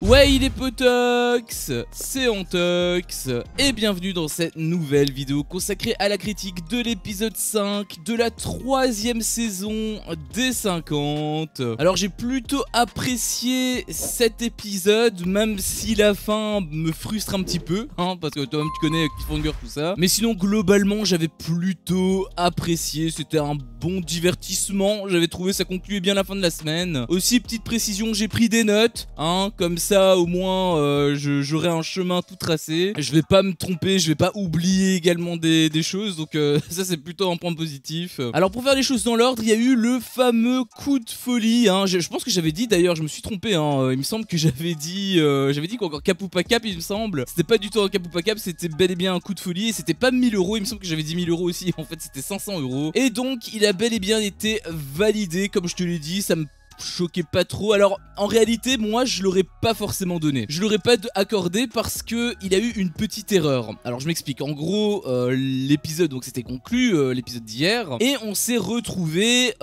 Ouais, il est potox, c'est Antox, et bienvenue dans cette nouvelle vidéo consacrée à la critique de l'épisode 5 de la 3e saison des 50. Alors j'ai plutôt apprécié cet épisode, même si la fin me frustre un petit peu, parce que toi-même tu connais Cliffhanger, tout ça. Mais sinon globalement j'avais plutôt apprécié, c'était un bon divertissement, j'avais trouvé ça concluait bien la fin de la semaine. Aussi petite précision, j'ai pris des notes, comme ça au moins j'aurai un chemin tout tracé. Je vais pas me tromper, je vais pas oublier également des choses, donc ça c'est plutôt un point positif. Alors pour faire les choses dans l'ordre, il y a eu le fameux coup de folie, je pense que j'avais dit d'ailleurs, je me suis trompé, il me semble que j'avais dit qu'encore cap ou pas cap, il me semble. C'était pas du tout un cap ou pas cap, c'était bel et bien un coup de folie, et c'était pas 1000 €, il me semble que j'avais dit 1000 € aussi, en fait c'était 500 €. Et donc il a bel et bien été validé, comme je te l'ai dit, ça me choquait pas trop. Alors en réalité moi je l'aurais pas forcément donné, je l'aurais pas accordé parce que il a eu une petite erreur. Alors je m'explique, en gros l'épisode donc c'était conclu, l'épisode d'hier, et on s'est retrouvé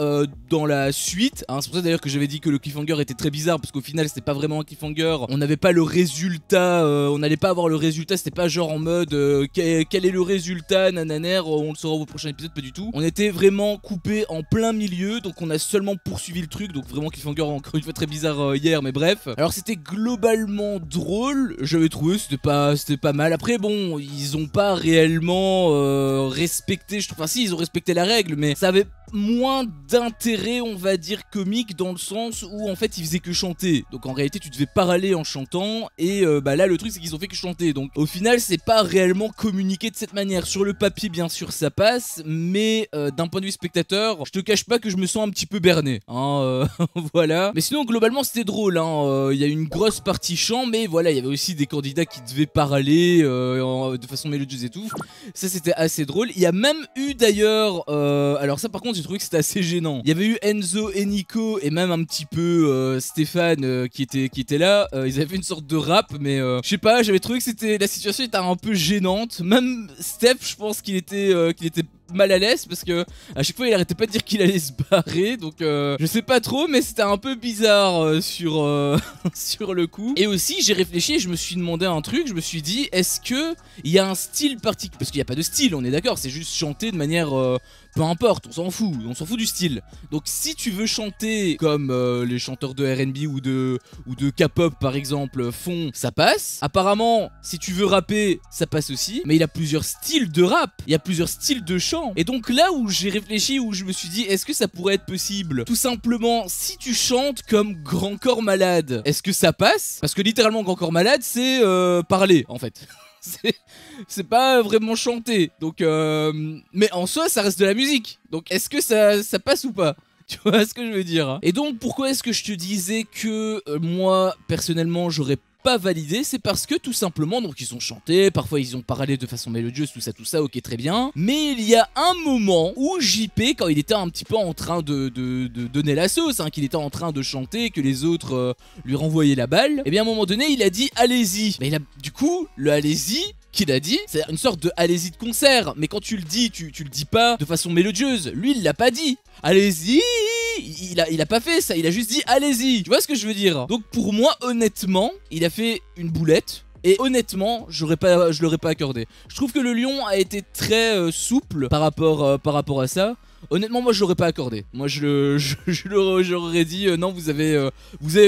dans la suite, c'est pour ça d'ailleurs que j'avais dit que le cliffhanger était très bizarre, parce qu'au final c'était pas vraiment un cliffhanger, on n'avait pas le résultat, on n'allait pas avoir le résultat, c'était pas genre en mode quel est le résultat, nananer, on le saura au prochain épisode, pas du tout. On était vraiment coupé en plein milieu, donc on a seulement poursuivi le truc, donc vraiment cliffhanger encore une fois très bizarre hier, mais bref. Alors c'était globalement drôle, j'avais trouvé, c'était pas mal. Après bon, ils ont pas réellement respecté, je trouve, enfin si ils ont respecté la règle, mais ça avait moins d'intérêt, on va dire, comique, dans le sens où en fait ils faisaient que chanter, donc en réalité tu devais parler en chantant, et là le truc c'est qu'ils ont fait que chanter, donc au final c'est pas réellement communiqué de cette manière. Sur le papier bien sûr ça passe, mais d'un point de vue spectateur, je te cache pas que je me sens un petit peu berné, voilà. Mais sinon globalement c'était drôle, il y a une grosse partie chant, mais voilà, il y avait aussi des candidats qui devaient parler de façon mélodieuse et tout, ça c'était assez drôle. Il y a même eu d'ailleurs, alors ça par contre j'ai trouvé que c'était assez gênant, il y avait eu Enzo et Nico, et même un petit peu Stéphane qui était là, ils avaient fait une sorte de rap, mais je sais pas, j'avais trouvé que la situation était un peu gênante. Même Steph, je pense qu'il était mal à l'aise, parce que à chaque fois il arrêtait pas de dire qu'il allait se barrer, donc je sais pas trop, mais c'était un peu bizarre sur le coup. Et aussi j'ai réfléchi et je me suis demandé un truc, je me suis dit, est-ce que il y a un style particulier, parce qu'il n'y a pas de style, on est d'accord, c'est juste chanter de manière peu importe, on s'en fout du style. Donc si tu veux chanter comme les chanteurs de R&B ou de K-pop par exemple font, ça passe. Apparemment si tu veux rapper, ça passe aussi, mais il y a plusieurs styles de rap, il y a plusieurs styles de chant. Et donc là où j'ai réfléchi, où je me suis dit, est-ce que ça pourrait être possible, tout simplement, si tu chantes comme Grand Corps Malade, est-ce que ça passe? Parce que littéralement Grand Corps Malade c'est parler en fait. C'est pas vraiment chanté, donc mais en soi ça reste de la musique, donc est-ce que ça passe ou pas? Tu vois ce que je veux dire? Et donc pourquoi est-ce que je te disais que moi personnellement j'aurais pas validé? C'est parce que tout simplement, donc ils ont chanté, parfois ils ont parlé de façon mélodieuse, tout ça, ok, très bien, mais il y a un moment où JP, quand il était un petit peu en train de donner la sauce, qu'il était en train de chanter, que les autres lui renvoyaient la balle, et bien à un moment donné il a dit allez-y. Mais du coup le allez-y qu'il a dit, c'est une sorte de allez-y de concert, mais quand tu le dis, tu le dis pas de façon mélodieuse. Lui il l'a pas dit allez-y, il a pas fait ça, il a juste dit allez-y. Tu vois ce que je veux dire? Donc pour moi honnêtement il a fait une boulette, et honnêtement je l'aurais pas accordé. Je trouve que le lion a été très souple par rapport à ça. Honnêtement moi je l'aurais pas accordé. Moi j'aurais dit non, vous avez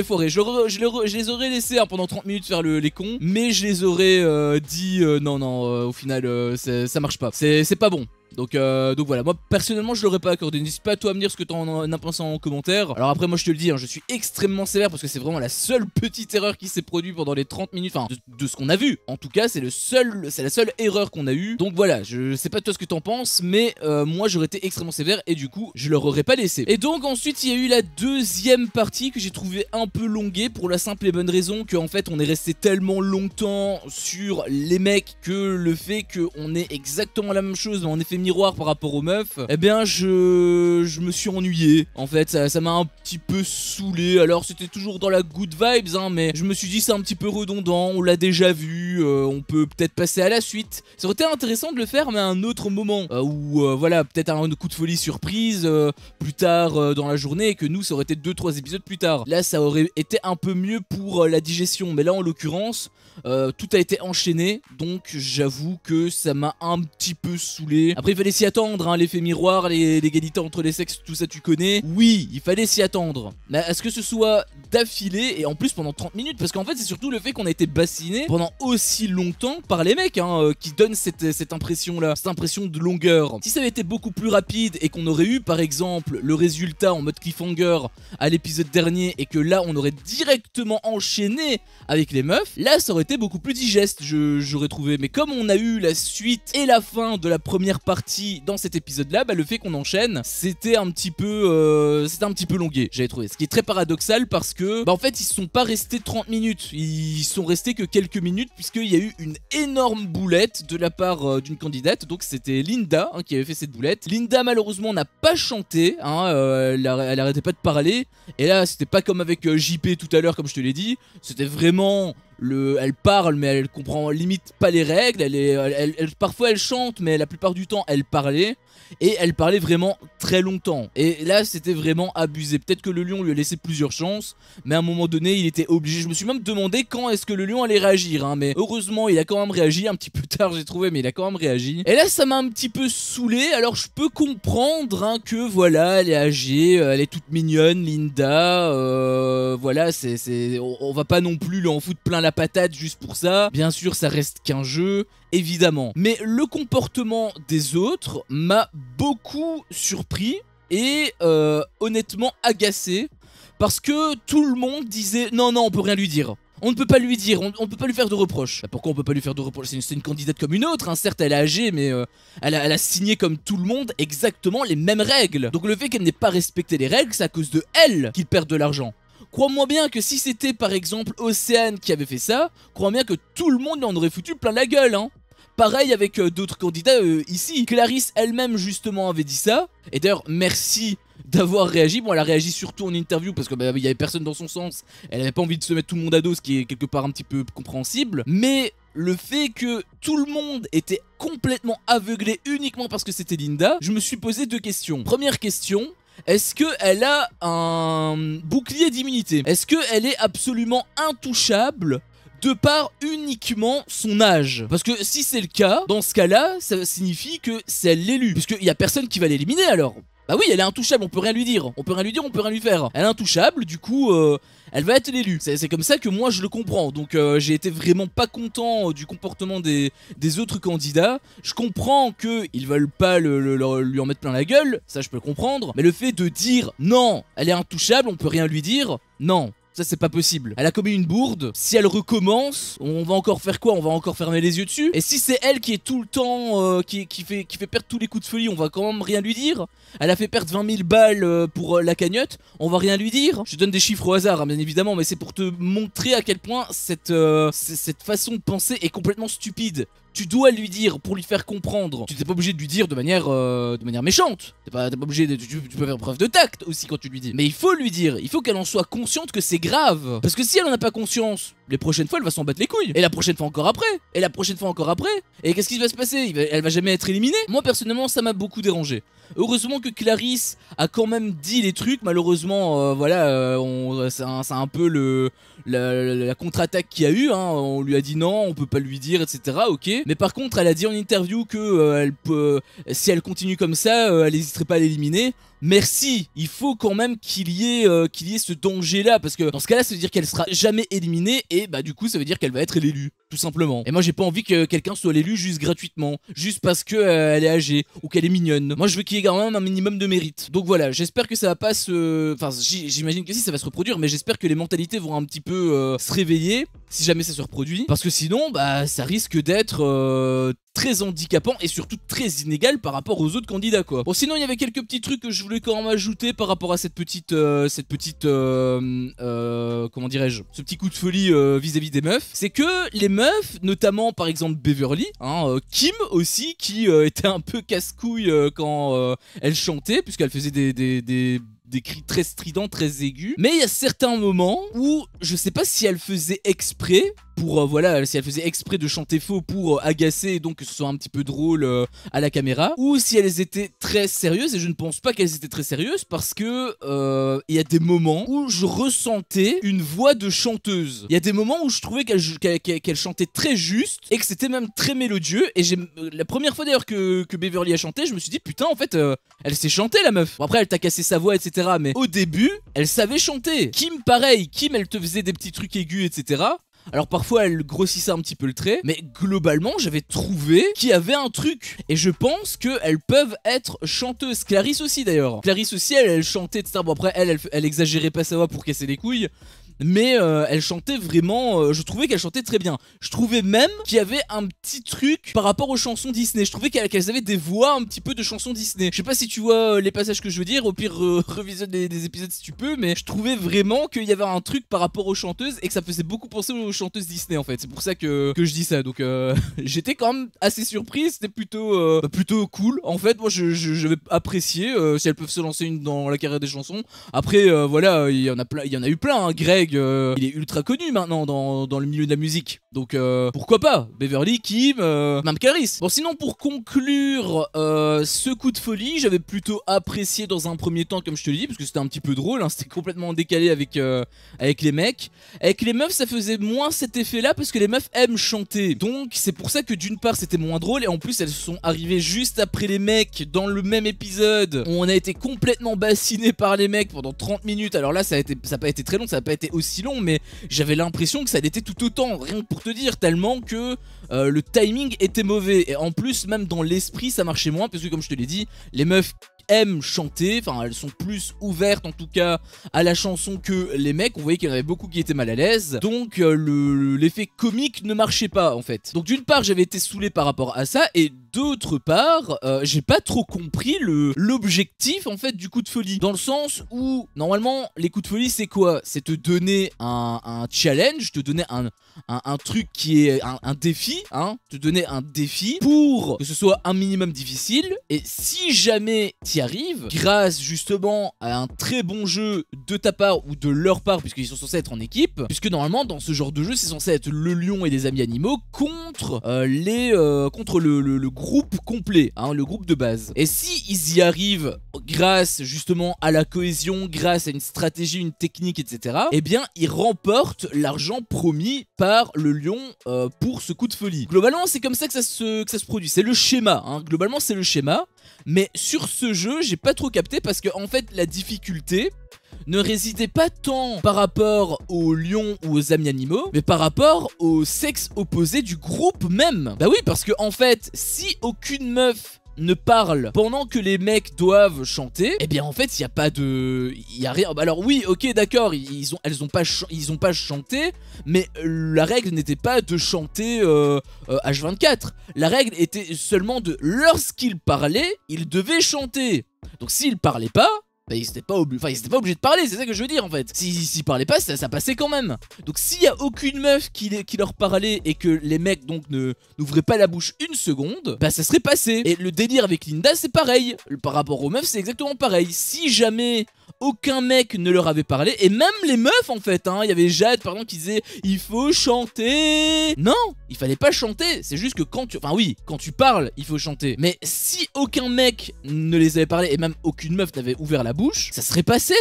foiré. Je les aurais laissés pendant 30 minutes faire les cons, mais je les aurais dit non, au final ça marche pas, c'est pas bon. Donc voilà, moi personnellement je l'aurais pas accordé. N'hésite pas toi à me dire ce que t'en as pensé en commentaire. Alors après moi je te le dis, je suis extrêmement sévère parce que c'est vraiment la seule petite erreur qui s'est produite pendant les 30 minutes, enfin de ce qu'on a vu. En tout cas c'est la seule erreur qu'on a eue. Donc voilà, je sais pas toi ce que t'en penses, mais moi j'aurais été extrêmement sévère et du coup je leur aurais pas laissé. Et donc ensuite il y a eu la deuxième partie que j'ai trouvé un peu longuée, pour la simple et bonne raison qu'en fait on est resté tellement longtemps sur les mecs que le fait qu'on ait exactement la même chose mais en effet miroir par rapport aux meufs, eh bien je me suis ennuyé. En fait, ça m'a un petit peu saoulé. Alors c'était toujours dans la good vibes, hein, mais je me suis dit c'est un petit peu redondant, on l'a déjà vu, on peut peut-être passer à la suite. Ça aurait été intéressant de le faire, mais à un autre moment, où voilà, peut-être un coup de folie surprise plus tard dans la journée, et que nous ça aurait été 2-3 épisodes plus tard. Là ça aurait été un peu mieux pour la digestion, mais là en l'occurrence tout a été enchaîné, donc j'avoue que ça m'a un petit peu saoulé. Après il fallait s'y attendre, hein, l'effet miroir, l'égalité entre les sexes, tout ça tu connais. Oui, il fallait s'y attendre, mais à ce que ce soit d'affilée et en plus pendant 30 minutes, parce qu'en fait c'est surtout le fait qu'on a été bassiné pendant aussi longtemps par les mecs, hein, qui donnent cette impression là, cette impression de longueur. Si ça avait été beaucoup plus rapide et qu'on aurait eu par exemple le résultat en mode cliffhanger à l'épisode dernier, et que là on aurait directement enchaîné avec les meufs, là ça aurait été beaucoup plus digeste, j'aurais trouvé. Mais comme on a eu la suite et la fin de la première partie dans cet épisode là, bah le fait qu'on enchaîne, c'était un petit peu longué, j'avais trouvé. Ce qui est très paradoxal parce que bah en fait ils sont pas restés 30 minutes, ils sont restés que quelques minutes, puisqu'il y a eu une énorme boulette de la part d'une candidate. Donc c'était Linda, hein, qui avait fait cette boulette. Linda malheureusement n'a pas chanté, hein, elle arrêtait pas de parler. Et là c'était pas comme avec JP tout à l'heure, comme je te l'ai dit, c'était vraiment elle parle mais elle comprend limite pas les règles, parfois elle chante mais la plupart du temps elle parlait, et elle parlait vraiment très longtemps. Et là c'était vraiment abusé. Peut-être que le lion lui a laissé plusieurs chances, mais à un moment donné il était obligé. Je me suis même demandé quand est-ce que le lion allait réagir, hein, mais heureusement il a quand même réagi, un petit peu tard j'ai trouvé, mais il a quand même réagi. Et là ça m'a un petit peu saoulé. Alors je peux comprendre, hein, que voilà, elle est âgée, elle est toute mignonne Linda, voilà, on va pas non plus lui en foutre plein la patate juste pour ça. Bien sûr ça reste qu'un jeu, évidemment, mais le comportement des autres m'a beaucoup surpris et honnêtement agacé, parce que tout le monde disait non on peut rien lui dire, on ne peut pas lui dire, on peut pas lui faire de reproches. Bah pourquoi on peut pas lui faire de reproches? C'est une candidate comme une autre, hein. Certes elle est âgée, mais elle a signé comme tout le monde exactement les mêmes règles. Donc le fait qu'elle n'ait pas respecté les règles, c'est à cause de elle qu'ils perdent de l'argent. Crois-moi bien que si c'était par exemple Océane qui avait fait ça, crois-moi bien que tout le monde en aurait foutu plein la gueule, hein. Pareil avec d'autres candidats ici. Clarisse elle-même justement avait dit ça. Et d'ailleurs merci d'avoir réagi. Bon elle a réagi surtout en interview parce que bah, y avait personne dans son sens. Elle avait pas envie de se mettre tout le monde à dos, ce qui est quelque part un petit peu compréhensible. Mais le fait que tout le monde était complètement aveuglé uniquement parce que c'était Linda, je me suis posé deux questions. Première question: est-ce qu'elle a un bouclier d'immunité? Est-ce qu'elle est absolument intouchable de par uniquement son âge? Parce que si c'est le cas, dans ce cas-là, ça signifie que c'est elle l'élu, puisqu'il y a personne qui va l'éliminer alors. Bah oui, elle est intouchable, on peut rien lui dire. On peut rien lui dire, on peut rien lui faire. Elle est intouchable, du coup, elle va être l'élue. C'est comme ça que moi je le comprends. Donc j'ai été vraiment pas content du comportement des autres candidats. Je comprends qu'ils veulent pas lui en mettre plein la gueule, ça je peux le comprendre. Mais le fait de dire non, elle est intouchable, on peut rien lui dire, non. Ça c'est pas possible. Elle a commis une bourde. Si elle recommence, on va encore faire quoi? On va encore fermer les yeux dessus. Et si c'est elle qui est tout le temps qui fait perdre tous les coups de folie, on va quand même rien lui dire. Elle a fait perdre 20 000 balles pour la cagnotte, on va rien lui dire. Je donne des chiffres au hasard, hein, bien évidemment, mais c'est pour te montrer à quel point cette façon de penser est complètement stupide. Tu dois lui dire pour lui faire comprendre. Tu n'es pas obligé de lui dire de manière méchante. T'es pas obligé de, tu peux faire preuve de tact aussi quand tu lui dis. Mais il faut lui dire, il faut qu'elle en soit consciente que c'est grave. Parce que si elle en a pas conscience, les prochaines fois elle va s'en battre les couilles. Et la prochaine fois encore après. Et la prochaine fois encore après. Et qu'est-ce qui va se passer? Elle va jamais être éliminée. Moi personnellement ça m'a beaucoup dérangé. Heureusement que Clarisse a quand même dit les trucs. Malheureusement voilà, c'est un peu la contre-attaque qu'il y a eu, hein. On lui a dit non, on peut pas lui dire, etc. Ok. Mais par contre elle a dit en interview que si elle continue comme ça, elle n'hésiterait pas à l'éliminer. Merci, il faut quand même qu'il y ait ce danger là, parce que dans ce cas là ça veut dire qu'elle sera jamais éliminée, et bah du coup ça veut dire qu'elle va être l'élue, tout simplement. Et moi j'ai pas envie que quelqu'un soit l'élu juste gratuitement, juste parce que elle est âgée ou qu'elle est mignonne. Moi je veux qu'il y ait quand même un minimum de mérite. Donc voilà, j'espère que ça va pas enfin j'imagine que si, ça va se reproduire, mais j'espère que les mentalités vont un petit peu se réveiller si jamais ça se reproduit, parce que sinon bah ça risque d'être très handicapant et surtout très inégal par rapport aux autres candidats quoi. Bon sinon il y avait quelques petits trucs que je voulais quand même ajouter par rapport à cette petite comment dirais-je, ce petit coup de folie vis-à-vis des meufs. C'est que les meufs, notamment par exemple Beverly, Kim aussi qui était un peu casse-couille quand elle chantait puisqu'elle faisait des cris très stridents, très aigus. Mais il y a certains moments où je sais pas si elle faisait exprès pour voilà, si elle faisait exprès de chanter faux pour agacer et donc que ce soit un petit peu drôle à la caméra, ou si elles étaient très sérieuses, et je ne pense pas qu'elles étaient très sérieuses parce que il y a des moments où je ressentais une voix de chanteuse. Il y a des moments où je trouvais qu'elle chantait très juste et que c'était même très mélodieux, et la première fois d'ailleurs que Beverly a chanté, je me suis dit putain en fait elle sait chanter la meuf. Bon, après elle t'a cassé sa voix etc, mais au début elle savait chanter. Kim pareil, Kim elle te faisait des petits trucs aigus etc. Alors parfois elle grossissait un petit peu le trait, mais globalement j'avais trouvé qu'il y avait un truc. Et je pense qu'elles peuvent être chanteuses. Clarisse aussi d'ailleurs. Clarisse aussi elle chantait etc. Bon après elle exagérait pas sa voix pour casser les couilles, mais elle chantait vraiment, je trouvais qu'elle chantait très bien. Je trouvais même qu'il y avait un petit truc par rapport aux chansons Disney. Je trouvais qu'elles avaient des voix un petit peu de chansons Disney. Je sais pas si tu vois les passages que je veux dire, au pire revisionne des épisodes si tu peux, mais je trouvais vraiment qu'il y avait un truc par rapport aux chanteuses et que ça faisait beaucoup penser aux chanteuses Disney en fait. C'est pour ça que je dis ça, donc j'étais quand même assez surpris, c'était plutôt cool. En fait moi je vais apprécier si elles peuvent se lancer dans la carrière des chansons. Après voilà, il y en a eu plein, hein. Greg, il est ultra connu maintenant dans le milieu de la musique. Donc pourquoi pas Beverly, Kim, même Clarisse. Bon sinon pour conclure ce coup de folie, j'avais plutôt apprécié dans un premier temps comme je te l'ai dit, parce que c'était un petit peu drôle, hein, c'était complètement décalé avec les mecs. Avec les meufs ça faisait moins cet effet là parce que les meufs aiment chanter. Donc c'est pour ça que d'une part c'était moins drôle, et en plus elles sont arrivées juste après les mecs dans le même épisode. On a été complètement bassiné par les mecs pendant 30 minutes. Alors là ça a pas été très long, ça a pas été aussi long, mais j'avais l'impression que ça l'était tout autant, rien que pour te dire, tellement que le timing était mauvais. Et en plus même dans l'esprit ça marchait moins, parce que comme je te l'ai dit, les meufs aiment chanter, enfin elles sont plus ouvertes en tout cas à la chanson que les mecs. On voyait qu'il y en avait beaucoup qui étaient mal à l'aise, donc l'effet comique ne marchait pas en fait. Donc d'une part j'avais été saoulé par rapport à ça, et d'autre part j'ai pas trop compris l'objectif en fait du coup de folie, dans le sens où normalement les coups de folie c'est quoi? C'est te donner un challenge, te donner un truc qui est un défi, hein, te donner un défi pour que ce soit un minimum difficile, et si jamais t'y arrives, grâce justement à un très bon jeu de ta part ou de leur part, puisqu'ils sont censés être en équipe, puisque normalement dans ce genre de jeu c'est censé être le lion et des amis animaux contre le groupe complet, hein, le groupe de base. Et si ils y arrivent grâce justement à la cohésion, grâce à une stratégie, une technique, etc., eh bien ils remportent l'argent promis par le lion pour ce coup de folie. Globalement c'est comme ça que ça se produit, c'est le schéma, hein. Globalement c'est le schéma, mais sur ce jeu j'ai pas trop capté, parce que en fait la difficulté ne résidait pas tant par rapport aux lions ou aux amis animaux, mais par rapport au sexe opposé du groupe même. Bah oui, parce que en fait si aucune meuf ne parle pendant que les mecs doivent chanter, eh bien en fait il y a pas de... il y a rien. Alors oui ok d'accord, ils ont pas chanté, mais la règle n'était pas de chanter H24. La règle était seulement de lorsqu'ils parlaient, ils devaient chanter. Donc s'ils parlaient pas, bah, ils étaient pas obligés de parler, c'est ça que je veux dire en fait. S'ils parlaient pas, ça passait quand même. Donc s'il y a aucune meuf qui leur parlait et que les mecs donc n'ouvraient pas la bouche une seconde, bah ça serait passé. Et le délire avec Linda c'est pareil. Par rapport aux meufs c'est exactement pareil. Si jamais aucun mec ne leur avait parlé, et même les meufs en fait, hein, il y avait Jade par exemple qui disait il faut chanter. Non, il fallait pas chanter, c'est juste que quand tu parles il faut chanter. Mais si aucun mec ne les avait parlé et même aucune meuf n'avait ouvert la bouche, ça serait passé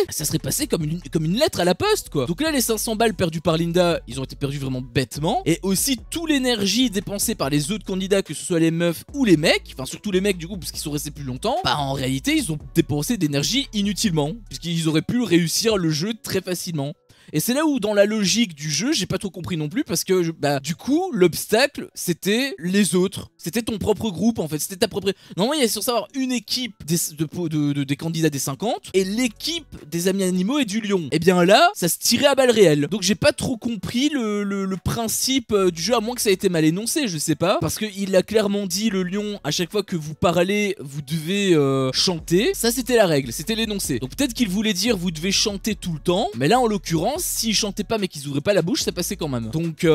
comme une lettre à la poste quoi. Donc là les 500 balles perdues par Linda, ils ont été perdus vraiment bêtement, et aussi toute l'énergie dépensée par les autres candidats, que ce soit les meufs ou les mecs, enfin surtout les mecs du coup parce qu'ils sont restés plus longtemps, bah en réalité ils ont dépensé d'énergie inutilement, puisqu'ils auraient pu réussir le jeu très facilement. Et c'est là où dans la logique du jeu j'ai pas trop compris non plus, parce que bah du coup l'obstacle c'était les autres, c'était ton propre groupe en fait, c'était ta propre... Normalement il y a censé avoir une équipe des candidats des 50 et l'équipe des amis animaux et du lion. Et bien là ça se tirait à balles réelles. Donc j'ai pas trop compris le principe du jeu, à moins que ça ait été mal énoncé, je sais pas, parce qu'il a clairement dit, le lion, à chaque fois que vous parlez vous devez chanter. Ça c'était la règle, c'était l'énoncé. Donc peut-être qu'il voulait dire vous devez chanter tout le temps, mais là en l'occurrence s'ils chantaient pas mais qu'ils ouvraient pas la bouche, ça passait quand même. Donc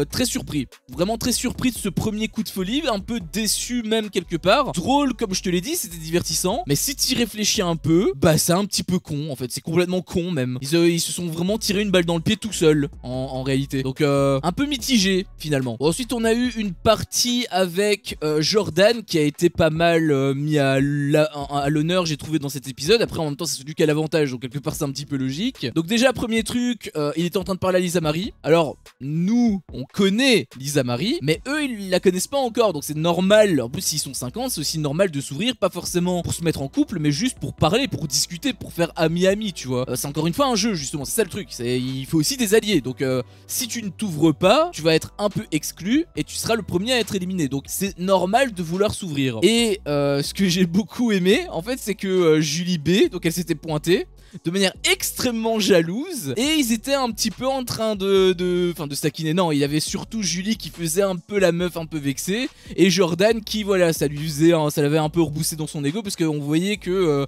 très surpris, vraiment très surpris de ce premier coup de folie, un peu déçu même quelque part. Drôle comme je te l'ai dit, c'était divertissant, mais si tu y réfléchis un peu, bah c'est un petit peu con en fait, c'est complètement con même. Ils se sont vraiment tiré une balle dans le pied tout seul en réalité. Donc un peu mitigé finalement. Bon, ensuite on a eu une partie avec Jordan qui a été pas mal mis à l'honneur, j'ai trouvé, dans cet épisode. Après en même temps c'est celui qui a l'avantage, donc quelque part c'est un petit peu logique. Donc déjà premier truc, il était en train de parler à Lisa Marie. Alors nous on connaît Lisa Marie, mais eux ils la connaissent pas encore, donc c'est normal. En plus s'ils sont 50, c'est aussi normal de s'ouvrir, pas forcément pour se mettre en couple, mais juste pour parler, pour discuter, pour faire ami-ami, tu vois. C'est encore une fois un jeu justement, c'est ça le truc, il faut aussi des alliés. Donc si tu ne t'ouvres pas, tu vas être un peu exclu et tu seras le premier à être éliminé. Donc c'est normal de vouloir s'ouvrir. Et ce que j'ai beaucoup aimé en fait, c'est que Julie B, donc elle s'était pointée de manière extrêmement jalouse, et ils étaient un petit peu en train de se taquiner. Non, il y avait surtout Julie qui faisait un peu la meuf un peu vexée, et Jordan qui, voilà, ça l'avait un peu reboossé dans son ego, parce qu'on voyait que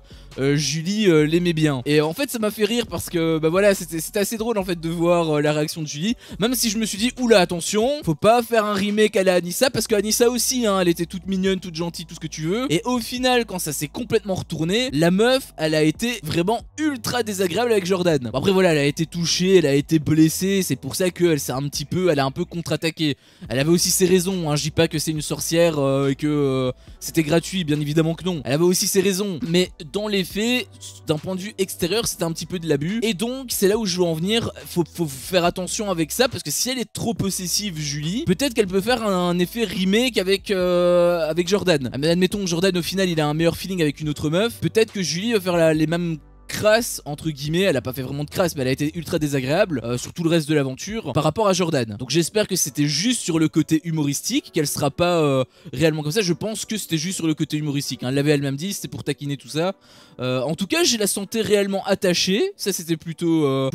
Julie l'aimait bien. Et en fait ça m'a fait rire parce que bah voilà, c'était assez drôle en fait de voir la réaction de Julie, même si je me suis dit oula attention, faut pas faire un remake à la Anissa, parce que Anissa aussi hein, elle était toute mignonne, toute gentille, tout ce que tu veux, et au final quand ça s'est complètement retourné, la meuf elle a été vraiment ultra désagréable avec Jordan. Après voilà, elle a été touchée, elle a été blessée, c'est pour ça qu'elle s'est elle a un peu contre-attaqué. Elle avait aussi ses raisons, hein. Je dis pas que c'est une sorcière et que c'était gratuit, bien évidemment que non. Elle avait aussi ses raisons, mais dans les faits, d'un point de vue extérieur, c'était un petit peu de l'abus. Et donc c'est là où je veux en venir, faut faire attention avec ça, parce que si elle est trop possessive, Julie, peut-être qu'elle peut faire un effet remake avec Jordan. Admettons que Jordan au final il a un meilleur feeling avec une autre meuf, peut-être que Julie va faire les mêmes crasse entre guillemets, elle a pas fait vraiment de crasse mais elle a été ultra désagréable sur tout le reste de l'aventure par rapport à Jordan. Donc j'espère que c'était juste sur le côté humoristique, qu'elle sera pas réellement comme ça. Je pense que c'était juste sur le côté humoristique, hein. Elle l'avait elle-même dit, c'était pour taquiner tout ça. En tout cas j'ai la sentais réellement attachée, ça c'était plutôt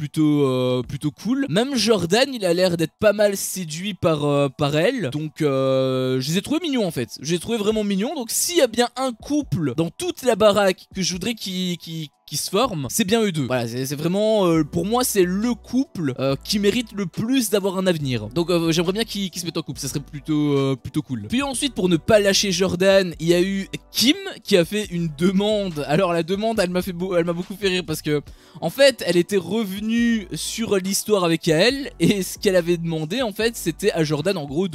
cool. Même Jordan il a l'air d'être pas mal séduit par elle, donc je les ai trouvés mignons en fait, je les ai trouvés vraiment mignons. Donc s'il y a bien un couple dans toute la baraque que je voudrais qui se forment, c'est bien eux deux. Voilà, c'est vraiment, pour moi, c'est le couple qui mérite le plus d'avoir un avenir. Donc j'aimerais bien qu'ils se mettent en couple, ça serait plutôt cool. Puis ensuite, pour ne pas lâcher Jordan, il y a eu Kim qui a fait une demande. Alors la demande, elle m'a beaucoup fait rire parce que, en fait, elle était revenue sur l'histoire avec Yael, et ce qu'elle avait demandé, en fait, c'était à Jordan, en gros,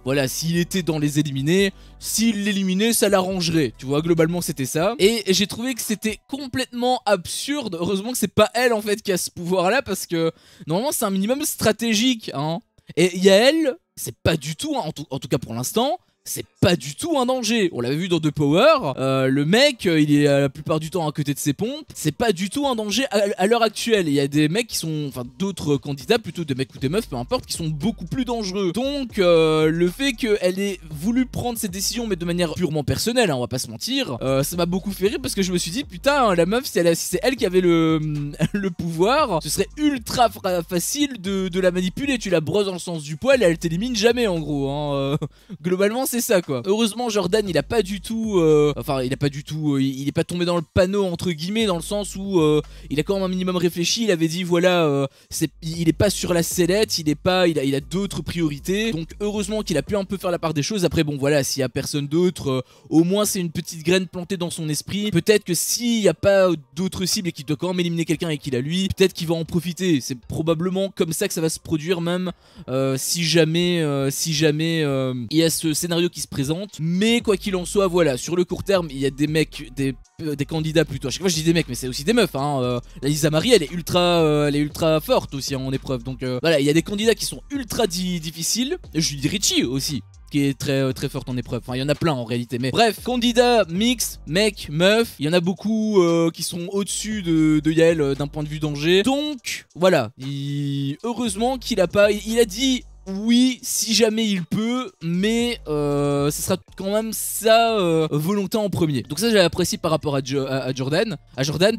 voilà, s'il était dans les éliminés, s'il l'éliminait, ça l'arrangerait. Tu vois, globalement, c'était ça. Et j'ai trouvé que c'était complètement absurde. Heureusement que c'est pas elle en fait qui a ce pouvoir là, parce que normalement c'est un minimum stratégique hein. Et Yael c'est pas du tout en tout cas pour l'instant, c'est pas du tout un danger. On l'avait vu dans The Power, le mec il est la plupart du temps à côté de ses pompes, c'est pas du tout un danger à l'heure actuelle. Il y a des mecs qui sont, enfin d'autres candidats, plutôt des mecs ou des meufs, peu importe, qui sont beaucoup plus dangereux. Donc le fait qu'elle ait voulu prendre cette décision, mais de manière purement personnelle, hein, on va pas se mentir, ça m'a beaucoup fait rire, parce que je me suis dit putain, la meuf, si c'est elle qui avait le pouvoir, ce serait ultra facile de la manipuler. Tu la brosses dans le sens du poil et elle t'élimine jamais en gros hein. Globalement c'est ça quoi. Heureusement Jordan il a pas du tout il est pas tombé dans le panneau entre guillemets, dans le sens où il a quand même un minimum réfléchi. Il avait dit voilà, il est pas sur la sellette, il a d'autres priorités. Donc heureusement qu'il a pu un peu faire la part des choses. Après bon voilà, s'il y a personne d'autre, au moins c'est une petite graine plantée dans son esprit. Peut-être que s'il y a pas d'autres cibles et qu'il doit quand même éliminer quelqu'un et qu'il a lui, peut-être qu'il va en profiter. C'est probablement comme ça que ça va se produire, même si jamais il y a ce scénario qui se présente. Mais quoi qu'il en soit, voilà, sur le court terme il y a des mecs, des candidats plutôt, à chaque fois je dis des mecs mais c'est aussi des meufs hein. La Lisa Marie elle est ultra forte aussi en épreuve. Donc voilà, il y a des candidats qui sont ultra difficiles. Julie Ricci aussi, qui est très forte en épreuve. Enfin, il y en a plein en réalité. Mais bref, candidat mix, mec, meuf, il y en a beaucoup qui sont au-dessus de Yael d'un point de vue danger. Donc, voilà. Heureusement qu'il a pas... Il a dit... Oui, si jamais il peut, mais ce sera quand même sa volonté en premier. Donc ça, j'avais apprécié par rapport à Jordan,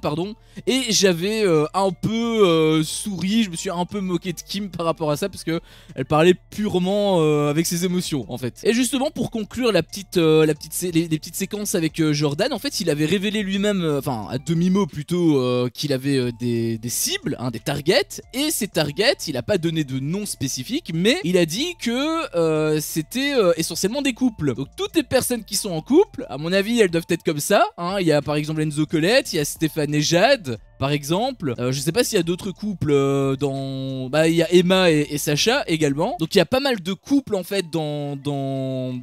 pardon. Et j'avais un peu souri, je me suis un peu moqué de Kim par rapport à ça, parce que elle parlait purement avec ses émotions, en fait. Et justement, pour conclure les petites séquences avec Jordan, en fait, il avait révélé lui-même, enfin à demi-mot plutôt, qu'il avait des cibles, hein, des targets. Et ces targets, il a pas donné de nom spécifique, mais il a dit que c'était essentiellement des couples. Donc toutes les personnes qui sont en couple, à mon avis, elles doivent être comme ça, hein. Il y a par exemple Enzo Colette, il y a Stéphane et Jade, par exemple. Je sais pas s'il y a d'autres couples dans... Bah il y a Emma et Sacha également. Donc il y a pas mal de couples en fait dans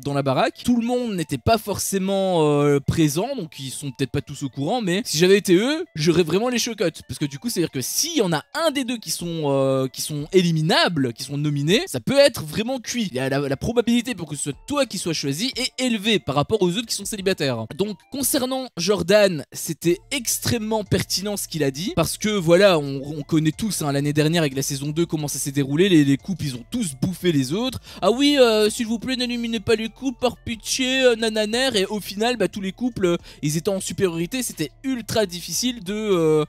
la baraque. Tout le monde n'était pas forcément présent, donc ils sont peut-être pas tous au courant, mais si j'avais été eux, j'aurais vraiment les chocottes. Parce que du coup, c'est-à-dire que s'il y en a un des deux qui sont éliminables, qui sont nominés, ça peut être vraiment cuit. Il y a la probabilité pour que ce soit toi qui sois choisi est élevée par rapport aux autres qui sont célibataires. Donc concernant Jordan, c'était extrêmement pertinent ce qu'il a dit, parce que voilà, on connaît tous hein, l'année dernière avec la saison 2 comment ça s'est déroulé, les couples ils ont tous bouffé les autres. Ah oui, s'il vous plaît n'éliminez pas les couples par pitié, nananer. Et au final bah, tous les couples ils étaient en supériorité, c'était ultra difficile de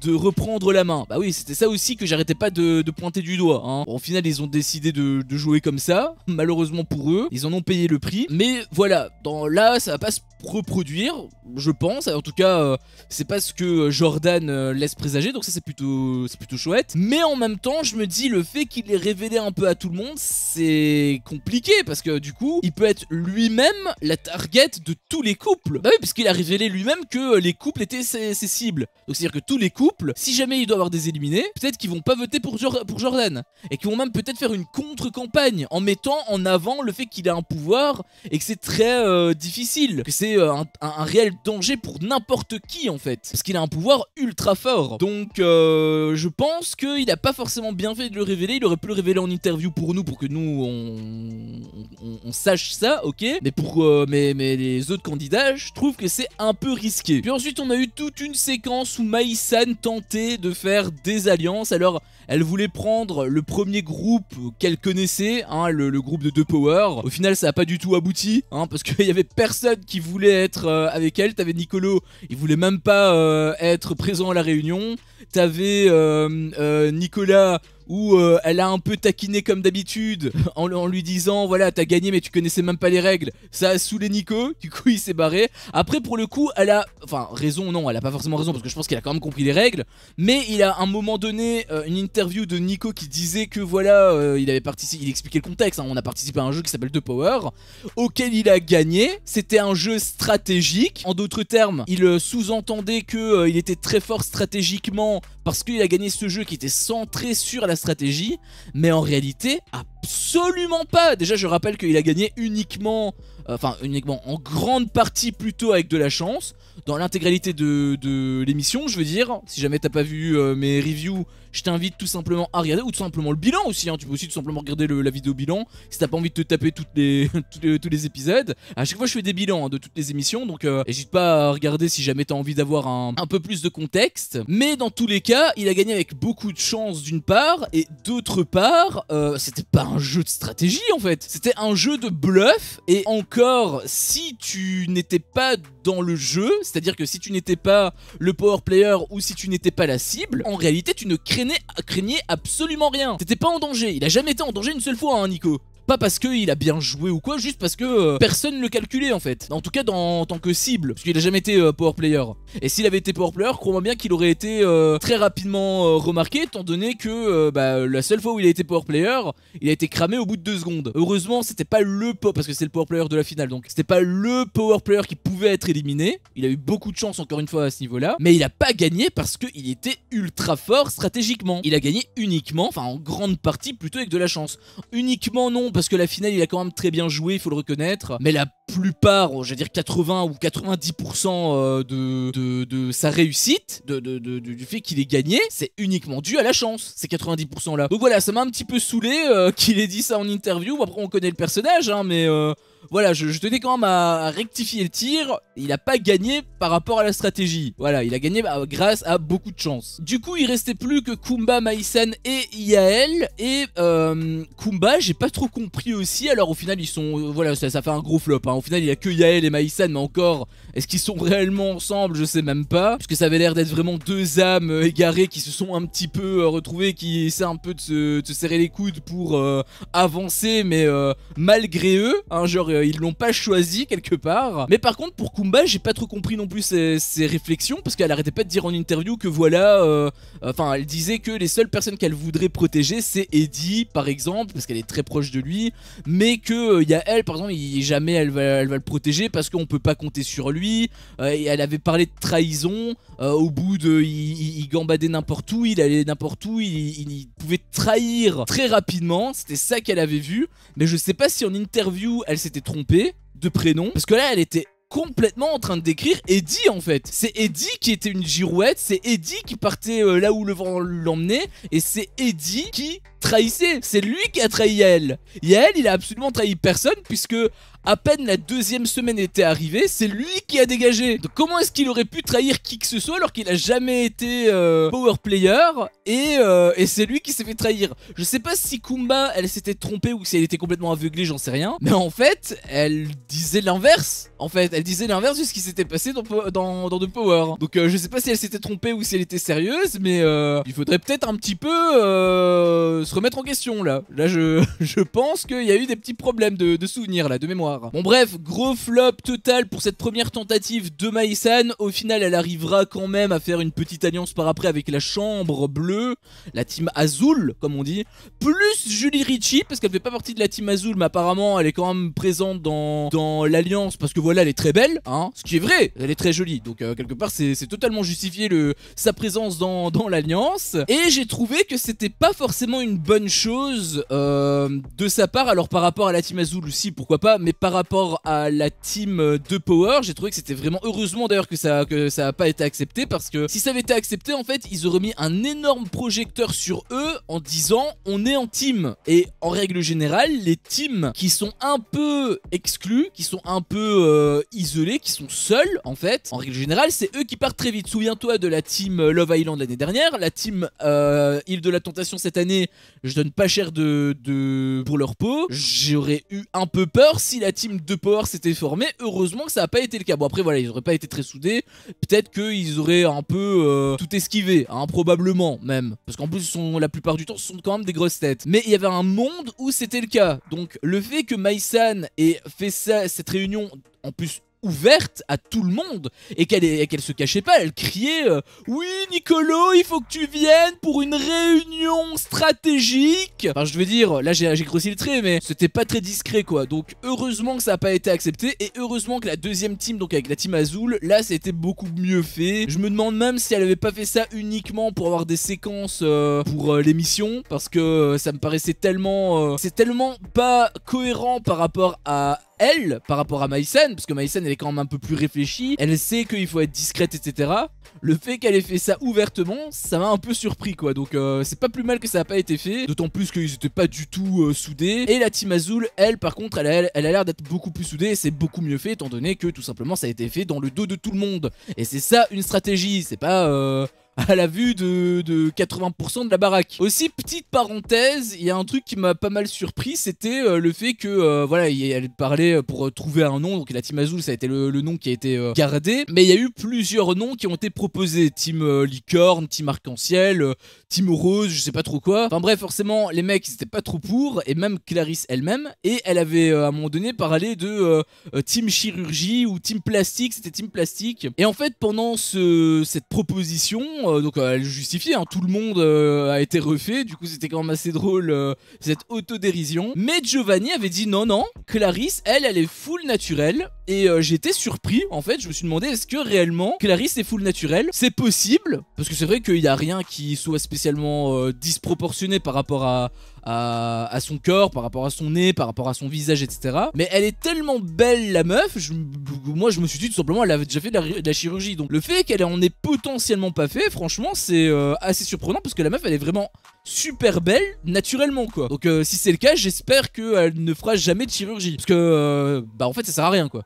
reprendre la main. Bah oui, c'était ça aussi que j'arrêtais pas de pointer du doigt hein. Bon, au final ils ont décidé de jouer comme ça, malheureusement pour eux, ils en ont payé le prix. Mais voilà, là ça va pas se reproduire, je pense. En tout cas, c'est pas ce que Jordan laisse présager, donc ça c'est plutôt chouette. Mais en même temps, je me dis, le fait qu'il ait révélé un peu à tout le monde, c'est compliqué, parce que du coup, il peut être lui-même la target de tous les couples. Bah oui, puisqu'il a révélé lui-même que les couples étaient ses cibles. Donc c'est-à-dire que tous les couples, si jamais il doit avoir des éliminés, peut-être qu'ils vont pas voter pour Jordan, et qu'ils vont même peut-être faire une contre-campagne, en mettant en avant le fait qu'il a un pouvoir, et que c'est très difficile, que c'est un réel danger pour n'importe qui en fait, parce qu'il a un pouvoir ultra fort. Donc je pense qu'il a pas forcément bien fait de le révéler. Il aurait pu le révéler en interview pour nous, pour que nous on sache ça, ok. Mais pour mais les autres candidats, je trouve que c'est un peu risqué. Puis ensuite on a eu toute une séquence où Maïsan tentait de faire des alliances. Alors elle voulait prendre le premier groupe qu'elle connaissait, hein, le groupe de 2 Power. Au final ça a pas du tout abouti, hein, parce qu'il y avait personne qui voulait être avec elle. T'avais Nicolo, il voulait même pas être présent à la réunion. T'avais Nicolas où elle a un peu taquiné comme d'habitude en lui disant voilà t'as gagné mais tu connaissais même pas les règles. Ça a saoulé Nico, du coup il s'est barré. Après pour le coup elle a, enfin raison non, elle a pas forcément raison parce que je pense qu'elle a quand même compris les règles. Mais il a à un moment donné une interview de Nico qui disait que voilà il avait participé, il expliquait le contexte hein, on a participé à un jeu qui s'appelle 2 Power auquel il a gagné. C'était un jeu stratégique. En d'autres termes il sous-entendait que il était très fort stratégiquement parce qu'il a gagné ce jeu qui était centré sur la stratégie, mais en réalité absolument pas. Déjà je rappelle qu'il a gagné uniquement en grande partie plutôt avec de la chance. Dans l'intégralité de l'émission, je veux dire, si jamais t'as pas vu mes reviews, je t'invite tout simplement à regarder, ou tout simplement le bilan aussi, hein. Tu peux aussi tout simplement regarder la vidéo bilan, si t'as pas envie de te taper tous les épisodes. À chaque fois je fais des bilans hein, de toutes les émissions, donc n'hésite pas à regarder si jamais t'as envie d'avoir un peu plus de contexte. Mais dans tous les cas, il a gagné avec beaucoup de chance d'une part, et d'autre part, c'était pas un jeu de stratégie en fait, c'était un jeu de bluff. Et encore, si tu n'étais pas dans le jeu, c'est-à-dire que si tu n'étais pas le power player ou si tu n'étais pas la cible, en réalité tu ne craignais absolument rien. T'étais pas en danger, il a jamais été en danger une seule fois hein Nico. Pas parce qu'il a bien joué ou quoi, juste parce que personne le calculait en fait. En tout cas en tant que cible, parce qu'il a jamais été power player. Et s'il avait été power player, crois-moi bien qu'il aurait été très rapidement remarqué, étant donné que la seule fois où il a été power player, il a été cramé au bout de 2 secondes. Heureusement c'était pas le parce que c'est le power player de la finale, donc c'était pas le power player qui pouvait être éliminé. Il a eu beaucoup de chance encore une fois à ce niveau là, mais il a pas gagné parce qu'il était ultra fort stratégiquement. Il a gagné uniquement, enfin en grande partie plutôt avec de la chance. Uniquement non, parce que la finale il a quand même très bien joué, il faut le reconnaître. Mais la plupart, je veux dire 80 ou 90% de sa réussite, du fait qu'il ait gagné, c'est uniquement dû à la chance, ces 90% là. Donc voilà, ça m'a un petit peu saoulé qu'il ait dit ça en interview. Après on connaît le personnage, hein, mais voilà, je tenais quand même à rectifier le tir. Il a pas gagné par rapport à la stratégie. Voilà, il a gagné grâce à beaucoup de chance. Du coup, il restait plus que Kumba, Maïsan et Yael. Et Kumba, j'ai pas trop compris aussi. Alors au final, ils sont... voilà, ça fait un gros flop. Hein. Au final, il y a que Yael et Maïsan, mais encore, est-ce qu'ils sont réellement ensemble? Je sais même pas. Puisque ça avait l'air d'être vraiment deux âmes égarées qui se sont un petit peu retrouvées, qui essaient un peu de se serrer les coudes pour avancer, mais malgré eux. Hein, genre, ils l'ont pas choisi quelque part. Mais par contre pour Kumba, j'ai pas trop compris non plus ses réflexions, parce qu'elle arrêtait pas de dire en interview que voilà, enfin elle disait que les seules personnes qu'elle voudrait protéger c'est Eddie par exemple, parce qu'elle est très proche de lui, mais que y a elle par exemple, jamais elle va le protéger parce qu'on peut pas compter sur lui. Et elle avait parlé de trahison, au bout de il gambadait n'importe où, il allait n'importe où, il pouvait trahir très rapidement, c'était ça qu'elle avait vu. Mais je sais pas si en interview elle s'était trompée de prénom, parce que là elle était complètement en train de décrire Eddie en fait. C'est Eddie qui était une girouette, c'est Eddie qui partait là où le vent l'emmenait, et c'est Eddie qui trahissait. C'est lui qui a trahi Yael. Yael, il a absolument trahi personne, puisque à peine la deuxième semaine était arrivée, c'est lui qui a dégagé. Donc comment est-ce qu'il aurait pu trahir qui que ce soit alors qu'il a jamais été power player, et c'est lui qui s'est fait trahir. Je sais pas si Kumba elle s'était trompée ou si elle était complètement aveuglée, j'en sais rien, mais en fait elle disait l'inverse. En fait elle disait l'inverse de ce qui s'était passé dans The Power. Donc je sais pas si elle s'était trompée ou si elle était sérieuse, mais il faudrait peut-être un petit peu se remettre en question là. Là je pense qu'il y a eu des petits problèmes de souvenirs là, de mémoire. Bon bref, gros flop total pour cette première tentative de Maïsan. Au final elle arrivera quand même à faire une petite alliance par après avec la chambre bleue, la team Azul comme on dit, plus Julie Ritchie, parce qu'elle fait pas partie de la team Azul, mais apparemment elle est quand même présente dans l'alliance, parce que voilà elle est très belle, hein, ce qui est vrai, elle est très jolie, donc quelque part c'est totalement justifié sa présence dans l'alliance. Et j'ai trouvé que c'était pas forcément une bonne chose de sa part. Alors par rapport à la team Azul aussi pourquoi pas, mais par rapport à la team de Power, j'ai trouvé que c'était vraiment, heureusement d'ailleurs que ça a pas été accepté, parce que si ça avait été accepté en fait ils auraient mis un énorme projecteur sur eux en disant on est en team. Et en règle générale les teams qui sont un peu exclus, qui sont un peu isolés, qui sont seuls en fait, en règle générale c'est eux qui partent très vite. Souviens-toi de la team Love Island l'année dernière, la team Île de la Tentation cette année, je donne pas cher pour leur peau. J'aurais eu un peu peur si la team de Power s'était formée. Heureusement que ça n'a pas été le cas. Bon après voilà, ils auraient pas été très soudés, peut-être qu'ils auraient un peu tout esquivé, hein, probablement même, parce qu'en plus la plupart du temps ce sont quand même des grosses têtes. Mais il y avait un monde où c'était le cas, donc le fait que Maïsan ait fait cette réunion en plus ouverte à tout le monde, et qu'elle se cachait pas, elle criait oui Nicolo, il faut que tu viennes pour une réunion stratégique. Enfin je veux dire, là j'ai grossi le trait, mais c'était pas très discret quoi. Donc heureusement que ça a pas été accepté, et heureusement que la deuxième team, donc avec la team Azul, là c'était beaucoup mieux fait. Je me demande même si elle avait pas fait ça uniquement pour avoir des séquences pour l'émission, parce que ça me paraissait tellement c'est tellement pas cohérent par rapport à elle, par rapport à Maïsan, parce que Maïsan elle est quand même un peu plus réfléchie, elle sait qu'il faut être discrète etc. Le fait qu'elle ait fait ça ouvertement, ça m'a un peu surpris quoi, donc c'est pas plus mal que ça a pas été fait, d'autant plus qu'ils étaient pas du tout soudés. Et la team Azul, elle par contre, elle a l'air d'être beaucoup plus soudée, et c'est beaucoup mieux fait étant donné que tout simplement ça a été fait dans le dos de tout le monde. Et c'est ça une stratégie, c'est pas à la vue de 80% de la baraque. Aussi, petite parenthèse, il y a un truc qui m'a pas mal surpris, c'était le fait que, voilà, elle parlait pour trouver un nom, donc la team Azul, ça a été le nom qui a été gardé, mais il y a eu plusieurs noms qui ont été proposés, team Licorne, team Arc-en-Ciel, team Rose, je sais pas trop quoi. Enfin bref, forcément, les mecs, ils étaient pas trop pour, et même Clarisse elle-même, et elle avait à un moment donné parlé de team Chirurgie ou team Plastique, c'était team Plastique. Et en fait, pendant cette proposition, donc elle justifiait, hein, tout le monde a été refait, du coup c'était quand même assez drôle cette autodérision. Mais Giovanni avait dit non, Clarisse, elle est full naturelle, et j'ai été surpris en fait. Je me suis demandé est-ce que réellement Clarisse est full naturel. C'est possible, parce que c'est vrai qu'il n'y a rien qui soit spécialement disproportionné par rapport à son corps, par rapport à son nez, par rapport à son visage, etc. Mais elle est tellement belle la meuf, moi je me suis dit tout simplement elle avait déjà fait de la chirurgie. Donc le fait qu'elle en ait potentiellement pas fait, franchement c'est assez surprenant parce que la meuf elle est vraiment super belle naturellement quoi. Donc si c'est le cas, j'espère qu'elle ne fera jamais de chirurgie. Parce que bah en fait ça sert à rien quoi.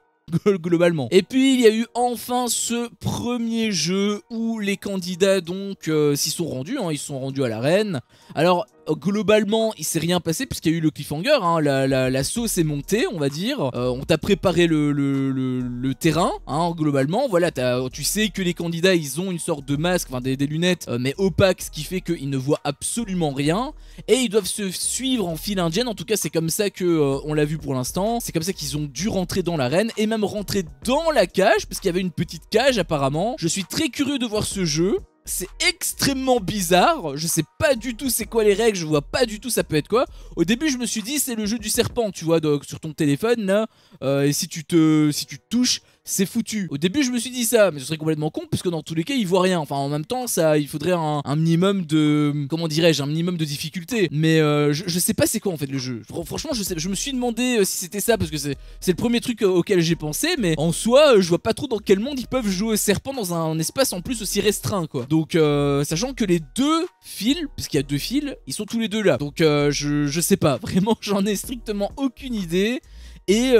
Globalement. Et puis il y a eu enfin ce premier jeu où les candidats donc s'y sont rendus, hein, ils se sont rendus à l'arène. Alors globalement il s'est rien passé puisqu'il y a eu le cliffhanger, hein, la sauce est montée on va dire, on t'a préparé le terrain hein, globalement, voilà tu sais que les candidats ils ont une sorte de masque, enfin des lunettes mais opaques, ce qui fait qu'ils ne voient absolument rien et ils doivent se suivre en file indienne, en tout cas c'est comme ça que on l'a vu pour l'instant, c'est comme ça qu'ils ont dû rentrer dans l'arène et même rentrer dans la cage parce qu'il y avait une petite cage apparemment. Je suis très curieux de voir ce jeu. C'est extrêmement bizarre, je sais pas du tout c'est quoi les règles, je vois pas du tout ça peut être quoi. Au début je me suis dit c'est le jeu du serpent tu vois donc, sur ton téléphone là, et si tu te touches c'est foutu. Au début je me suis dit ça, mais ce serait complètement con puisque dans tous les cas il voit rien. Enfin en même temps ça, il faudrait un minimum de, comment dirais-je, un minimum de difficulté. Mais je sais pas c'est quoi en fait le jeu. Franchement je me suis demandé si c'était ça parce que c'est le premier truc auquel j'ai pensé. Mais en soi je vois pas trop dans quel monde ils peuvent jouer au serpent dans un espace en plus aussi restreint quoi. Donc sachant que les deux fils, puisqu'il y a deux fils, ils sont tous les deux là. Donc je sais pas, vraiment j'en ai strictement aucune idée. Et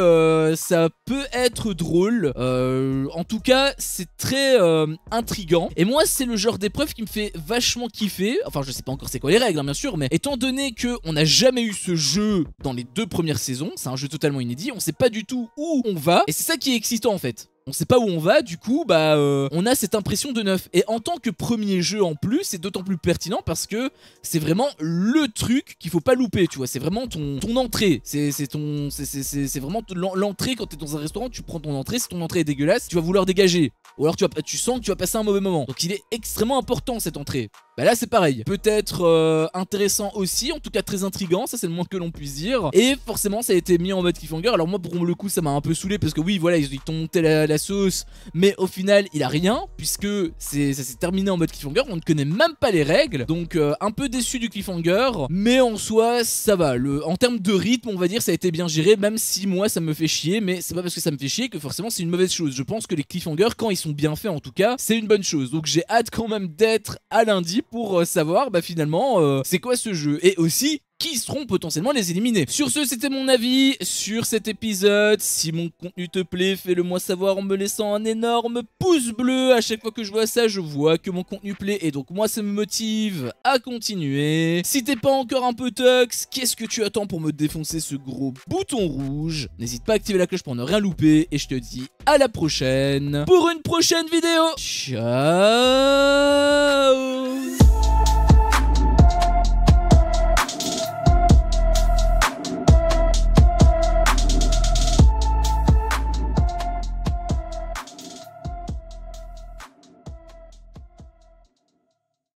ça peut être drôle, en tout cas c'est très intriguant. Et moi c'est le genre d'épreuve qui me fait vachement kiffer. Enfin je sais pas encore c'est quoi les règles hein, bien sûr, mais étant donné qu'on n'a jamais eu ce jeu dans les 2 premières saisons, c'est un jeu totalement inédit, on sait pas du tout où on va. Et c'est ça qui est excitant en fait. On sait pas où on va, du coup, bah, on a cette impression de neuf. Et en tant que premier jeu en plus, c'est d'autant plus pertinent parce que c'est vraiment le truc qu'il faut pas louper, tu vois. C'est vraiment ton entrée. C'est vraiment l'entrée quand t'es dans un restaurant, tu prends ton entrée. Si ton entrée est dégueulasse, tu vas vouloir dégager. Ou alors tu sens que tu vas passer un mauvais moment. Donc il est extrêmement important cette entrée. Bah là c'est pareil, peut-être intéressant aussi, en tout cas très intriguant, ça c'est le moins que l'on puisse dire. Et forcément ça a été mis en mode cliffhanger. Alors moi pour le coup ça m'a un peu saoulé parce que oui voilà ils t'ont monté la sauce, mais au final il a rien puisque ça s'est terminé en mode cliffhanger, on ne connaît même pas les règles. Donc un peu déçu du cliffhanger, mais en soi ça va, en termes de rythme on va dire ça a été bien géré, même si moi ça me fait chier, mais c'est pas parce que ça me fait chier que forcément c'est une mauvaise chose. Je pense que les cliffhangers quand ils sont bien faits en tout cas, c'est une bonne chose. Donc j'ai hâte quand même d'être à lundi pour savoir bah finalement c'est quoi ce jeu et aussi qui seront potentiellement les éliminés. Sur ce, c'était mon avis sur cet épisode. Si mon contenu te plaît, fais-le moi savoir en me laissant un énorme pouce bleu. À chaque fois que je vois ça, je vois que mon contenu plaît et donc moi ça me motive à continuer. Si t'es pas encore un peu tox, qu'est-ce que tu attends pour me défoncer ce gros bouton rouge? N'hésite pas à activer la cloche pour ne rien louper et je te dis à la prochaine pour une prochaine vidéo. Ciao.